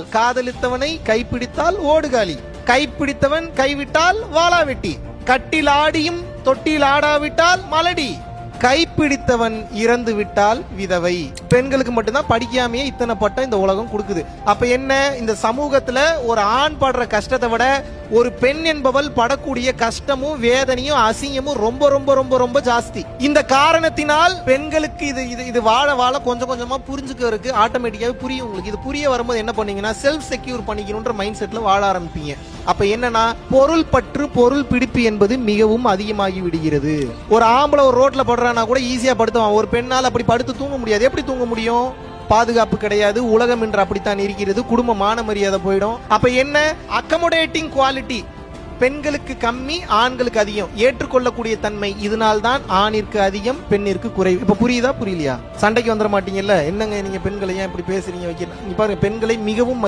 காதலித்தவனை கைப்பிடித்தால் ஓடுகாலி, கைப்பிடித்தவன் கைவிட்டால் வாளாவெட்டி, கட்டில் ஆடியும் தொட்டில் ஆடாவிட்டால் மலடி, கைப்பிடித்தவன் இறந்து விட்டால் விதவை. பெண்களுக்கு மட்டும்தான் படிக்காமையே இத்தனை பட்டம் இந்த உலகம் கொடுக்குது. அப்ப என்ன, இந்த சமூகத்துல ஒரு ஆண் படுற கஷ்டத்தை விட ஒரு பெண் என்பவள் படக்கூடிய கஷ்டமும் வேதனையும் அசிங்கமும் ரொம்ப ரொம்ப ரொம்ப ரொம்ப ஜாஸ்தி. இந்த காரணத்தினால் பெண்களுக்கு இது வாழ வாழ கொஞ்சம் கொஞ்சமா புரிஞ்சுக்கிறதுக்கு ஆட்டோமேட்டிக்காவே புரியும். உங்களுக்கு இது புரிய வரும்போது என்ன பண்ணீங்கன்னா, செல்ஃப் செக்யூர் பண்ணிக்கணும்ன்ற மைண்ட் செட்ல வாழ ஆரம்பிப்பீங்க. அப்ப என்னன்னா, பொருள் பற்று பொருள் பிடிப்பு என்பது மிகவும் அதிகமாகி விடுகிறது. ஒரு ஆம்பளை ஒரு ரோட்ல படுறானா கூட ஈஸியா படுத்துவான். ஒரு பெண்ணால் அப்படி படுத்து தூங்க முடியாது. எப்படி தூங்க முடியும்? பாதுகாப்பு கிடையாது. உலகம் என்று அப்படித்தான் இருக்கிறது. குடும்ப மான மரியாதை போயிடும். அப்ப என்ன, அக்கமோடேட்டிங் குவாலிட்டி பெண்களுக்கு கம்மி, ஆண்களுக்கு அதிகம். ஏற்றுக்கொள்ளக்கூடிய தன்மை இதனால்தான் ஆணிற்கு அதிகம், பெண்ணிற்கு குறைவு. இப்ப புரியுதா புரியலையா? சண்டைக்கு வந்துட மாட்டீங்கல்ல? என்னங்க நீங்க பெண்களை ஏன் இப்படி பேசுறீங்க வைக்கிறீங்க? பாருங்க, பெண்களை மிகவும்